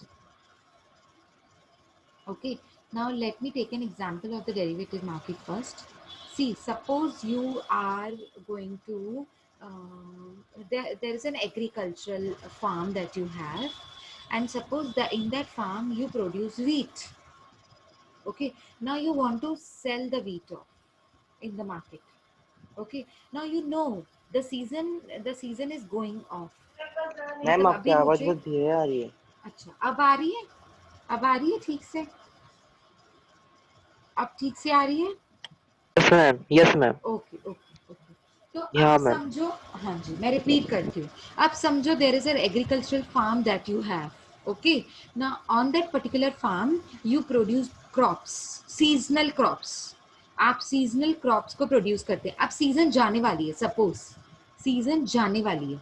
Speaker 1: Okay, now let me take an example of the derivative market first. See, suppose you are going to, there is an agricultural farm that you have, and suppose that in that farm you produce wheat. Okay, now you want to sell the wheat off in the market. Okay, now you know the season is going off.
Speaker 3: Ma'am
Speaker 1: मतलब
Speaker 3: आपकी
Speaker 1: अभी
Speaker 3: आवाज
Speaker 1: मुझे,
Speaker 3: बहुत धीरे आ रही है।
Speaker 1: अच्छा अब आ रही है? अब आ रही है ठीक से? अब ठीक से आ रही है?
Speaker 3: Yes ma'am, yes ma'am.
Speaker 1: Okay okay okay. तो
Speaker 3: हाँ
Speaker 1: अब
Speaker 3: मैम।
Speaker 1: समझो, हाँ जी मैं रिपीट करती हूँ। अब समझो there is an agricultural farm that you have, okay. Now on that particular farm you produce crops, seasonal crops. आप सीजनल क्रॉप्स को प्रोड्यूस करते हैं। अब सीजन जाने वाली है, सपोज सीजन जाने वाली है,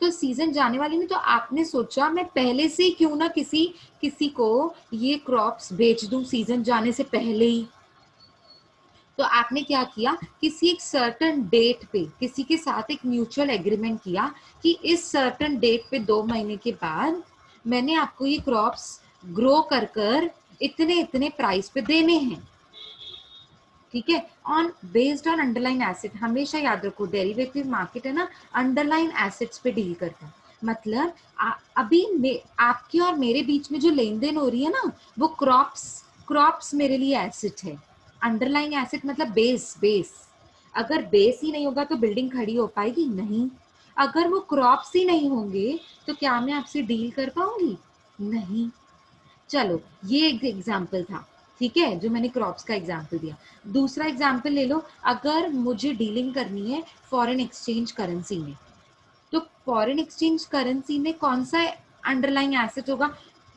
Speaker 1: तो सीजन जाने वाली में तो आपने सोचा मैं पहले से ही क्यों ना किसी को ये क्रॉप्स बेच दूं सीजन जाने से पहले ही। तो आपने क्या किया, किसी एक सर्टन डेट पे किसी के साथ एक म्यूचुअल एग्रीमेंट किया कि इस सर्टन डेट पे 2 महीने के बाद मैंने आपको ये क्रॉप्स ग्रो कर इतने इतने प्राइस पे देने हैं, ठीक है। On based on underline asset, हमेशा याद रखो डेरिवेटिव मार्केट है ना, अंडरलाइन एसेट्स पे डील करता है। मतलब अभी आपके और मेरे बीच में जो लेन देन हो रही है ना, वो क्रॉप्स मेरे लिए एसेट है। अंडरलाइन एसेट मतलब बेस। अगर बेस ही नहीं होगा तो बिल्डिंग खड़ी हो पाएगी नहीं। अगर वो क्रॉप्स ही नहीं होंगे तो क्या मैं आपसे डील कर पाऊंगी? नहीं। चलो ये एक एग्जाम्पल था, ठीक है, जो मैंने क्रॉप्स का एग्जाम्पल दिया। दूसरा एग्जाम्पल ले लो, अगर मुझे डीलिंग करनी है फॉरेन एक्सचेंज करेंसी में, तो फॉरेन एक्सचेंज करेंसी में कौन सा अंडरलाइंग एसेट होगा?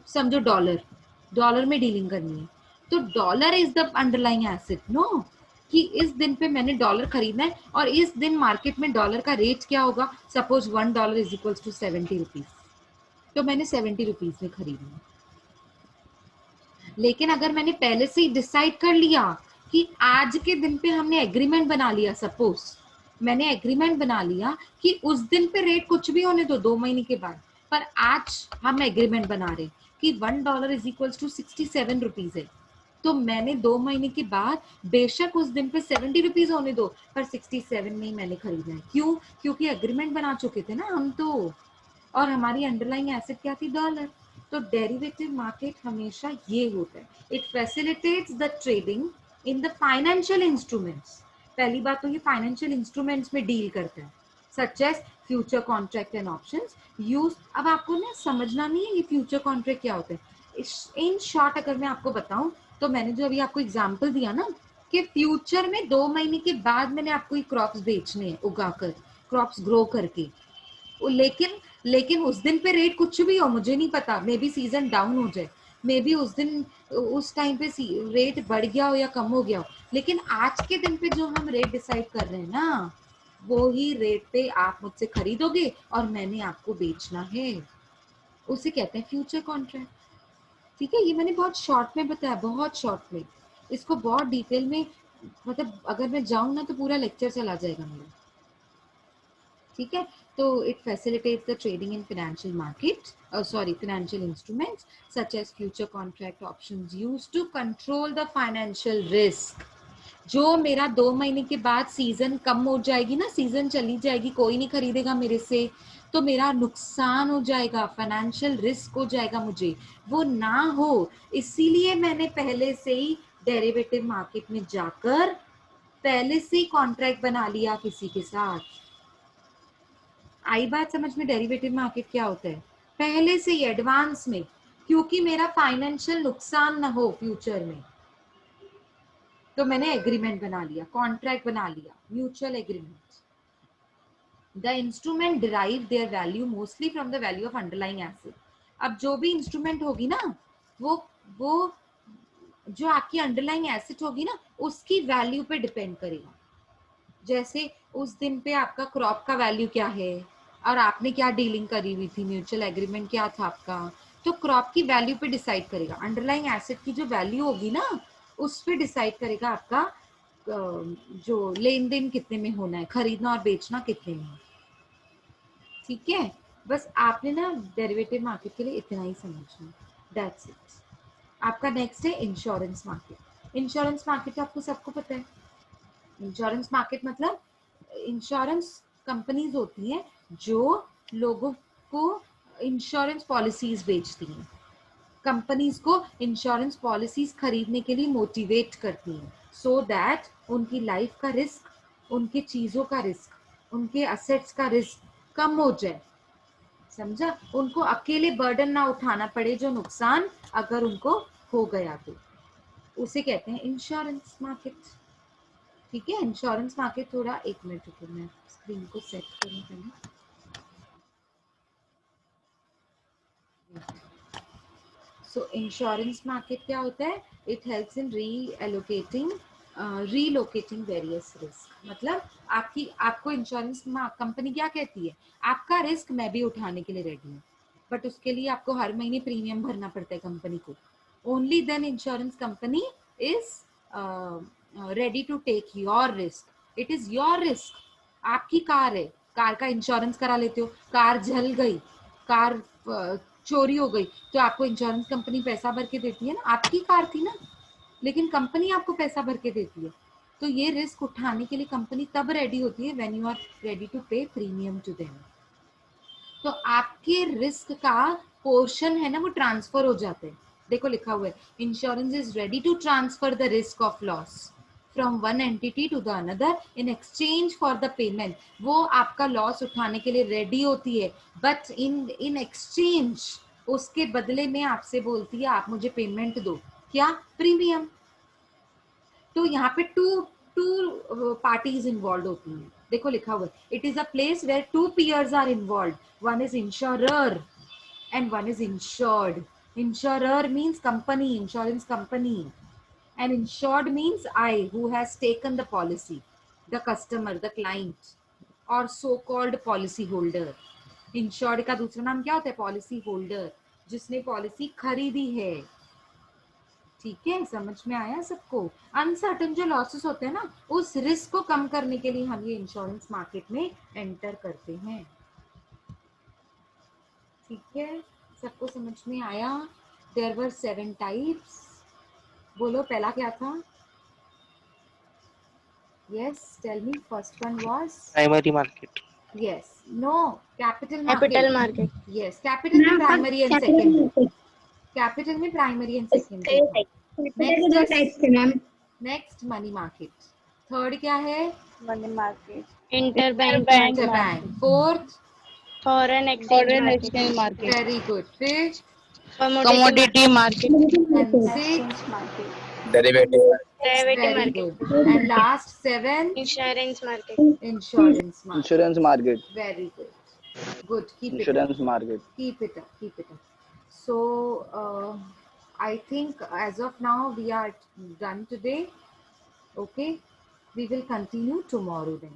Speaker 1: समझो डॉलर में डीलिंग करनी है, तो dollar is the underlying asset, no, कि इस दिन पे मैंने डॉलर खरीदना है और इस दिन मार्केट में डॉलर का रेट क्या होगा, suppose $1 is equals to 70 rupees, तो मैंने 70 रुपीज में खरीदना। लेकिन अगर मैंने पहले से ही डिसाइड कर लिया कि आज के दिन पे हमने एग्रीमेंट बना लिया, सपोज मैंने एग्रीमेंट बना लिया कि उस दिन पे रेट कुछ भी होने दो 2 महीने के बाद, पर आज हम एग्रीमेंट बना रहे कि $1 इज इक्वल्स टू 67 रुपीज है, तो मैंने 2 महीने के बाद बेशक उस दिन पे 70 रुपीज होने दो, पर 67 में ही मैंने खरीदा है। क्यों? क्योंकि एग्रीमेंट बना चुके थे ना हम तो, और हमारी अंडरलाइंग एसेट क्या थी, डॉलर। तो डेरिवेटिव मार्केट हमेशा ये होता है, it facilitates the trading in the financial instruments. पहली बात तो ये फाइनेंशियल इंस्ट्रूमेंट्स में डील करता है, such as future contract and options use. अब आपको ना समझना नहीं है ये फ्यूचर कॉन्ट्रैक्ट क्या होता है। इन शॉर्ट अगर मैं आपको बताऊं तो मैंने जो अभी आपको एग्जांपल दिया ना कि फ्यूचर में 2 महीने के बाद मैंने आपको ये क्रॉप्स बेचने हैं, उगाकर क्रॉप्स ग्रो करके, लेकिन उस दिन पे रेट कुछ भी हो मुझे नहीं पता, मे बी सीजन डाउन हो जाए, मे बी उस दिन उस टाइम पे रेट बढ़ गया हो या कम हो गया हो, लेकिन आज के दिन पे जो हम रेट डिसाइड कर रहे हैं ना, वो ही रेट पे आप मुझसे खरीदोगे और मैंने आपको बेचना है, उसे कहते हैं फ्यूचर कॉन्ट्रैक्ट। ठीक है, ये मैंने बहुत शॉर्ट में बताया, बहुत शॉर्ट में, इसको बहुत डिटेल में, मतलब अगर मैं जाऊं ना तो पूरा लेक्चर चला जाएगा मेरा। ठीक है, तो it facilitates the trading in financial market, financial instruments such as future contract options used to control the financial risk. जो मेरा 2 महीने के बाद सीजन कम हो जाएगी ना, सीजन चली जाएगी, कोई नहीं खरीदेगा मेरे से, तो मेरा नुकसान हो जाएगा, फाइनेंशियल रिस्क हो जाएगा, मुझे वो ना हो, इसीलिए मैंने पहले से ही डेरिवेटिव मार्केट में जाकर पहले से ही कॉन्ट्रैक्ट बना लिया किसी के साथ। आई बात समझ में? डेरिवेटिव मार्केट क्या होता है, पहले से ही एडवांस में, क्योंकि मेरा फाइनेंशियल नुकसान ना हो फ्यूचर में, तो मैंने एग्रीमेंट बना लिया, कॉन्ट्रैक्ट बना लिया, mutual agreement. The instrument derive their value mostly from the value of underlying asset. अब जो भी इंस्ट्रूमेंट होगी ना, वो जो आपकी अंडरलाइंग एसेट होगी ना, उसकी वैल्यू पे डिपेंड करेगा। जैसे उस दिन पे आपका क्रॉप का वैल्यू क्या है और आपने क्या डीलिंग करी हुई थी, म्यूचुअल एग्रीमेंट क्या था आपका, तो क्रॉप की वैल्यू पे डिसाइड करेगा, अंडरलाइंग एसेट की जो वैल्यू होगी ना उस पे डिसाइड करेगा आपका जो लेन देन कितने में होना है, खरीदना और बेचना कितने में। ठीक है, बस आपने ना डेरिवेटिव मार्केट के लिए इतना ही समझना, दैट्स इट। आपका नेक्स्ट है इंश्योरेंस मार्केट। इंश्योरेंस मार्केट आपको सबको पता है, इंश्योरेंस मार्केट मतलब इंश्योरेंस कंपनीज होती हैं जो लोगों को इंश्योरेंस पॉलिसीज बेचती हैं, कंपनीज को इंश्योरेंस पॉलिसीज खरीदने के लिए मोटिवेट करती हैं, सो दैट उनकी लाइफ का रिस्क, उनके चीजों का रिस्क, उनके असेट्स का रिस्क कम हो जाए, समझा, उनको अकेले बर्डन ना उठाना पड़े जो नुकसान अगर उनको हो गया तो, उसे कहते हैं इंश्योरेंस मार्केट। ठीक है, इंश्योरेंस मार्केट, थोड़ा 1 मिनट रुको मैं स्क्रीन को सेट करूं पहले। सो इंश्योरेंस मार्केट क्या होता है, it helps in relocating various risk. मतलब आपको इंश्योरेंस कंपनी क्या कहती है, आपका रिस्क मैं भी उठाने के लिए रेडी हूँ, बट उसके लिए आपको हर महीने प्रीमियम भरना पड़ता है कंपनी को। Only then insurance company is ready to take your risk, it is your risk. आपकी कार है, कार का इंश्योरेंस करा लेते हो, कार जल गई, कार चोरी हो गई, तो आपको इंश्योरेंस कंपनी पैसा भर के देती है ना, आपकी कार थी ना, लेकिन कंपनी आपको पैसा भर के देती है। तो ये रिस्क उठाने के लिए कंपनी तब रेडी होती है when you are ready to pay premium to them. तो आपके रिस्क का पोर्शन है ना वो ट्रांसफर हो जाते हैं। देखो लिखा हुआ है, insurance is ready to transfer the risk of loss from one entity to the another in exchange for the payment. वो आपका लॉस उठाने के लिए रेडी होती है, बट इन एक्सचेंज, उसके बदले में आपसे बोलती है आप मुझे पेमेंट दो, क्या, प्रीमियम। तो यहाँ पे टू टू पार्टीज इन्वॉल्व होती हैं। देखो लिखा हुआ है, it is a place where two peers are involve, one is insurer and one is insured. Insurer means company, insurance company, And insured means I, who has taken the policy, the customer, the client, or so-called policy holder. Insured का दूसरा नाम क्या होता है? Policy holder, जिसने policy खरीदी है. ठीक है, समझ में आया सबको? अनसर्टन जो लॉसेस होते हैं ना, उस रिस्क को कम करने के लिए हम ये इंश्योरेंस मार्केट में एंटर करते हैं. ठीक है, सबको समझ में आया? There were 7 types. बोलो पहला क्या था? Yes, tell me. First one was
Speaker 3: Primary market.
Speaker 1: Yes, no, capital market.
Speaker 4: Capital market.
Speaker 1: Yes, capital में प्राइमरी एंड सेकेंडरी. कैपिटल में primary and secondary. Next money market. Third क्या है?
Speaker 5: Money market.
Speaker 4: Interbank
Speaker 5: Interbank
Speaker 4: market.
Speaker 1: Bank. Fourth
Speaker 4: Foreign exchange
Speaker 5: Exchange
Speaker 4: market.
Speaker 5: market.
Speaker 1: Very good. फिर
Speaker 4: Commodity market.
Speaker 1: and six
Speaker 5: Exchange market.
Speaker 6: derivative,
Speaker 4: Derivative
Speaker 1: very
Speaker 4: market.
Speaker 1: good. And last 7
Speaker 4: Insurance market.
Speaker 1: insurance market.
Speaker 6: insurance market,
Speaker 1: Very good. Good. Keep it up.
Speaker 6: insurance market.
Speaker 1: Keep it up. Keep it up. So I think as of now we are done today. Okay. We will continue tomorrow then.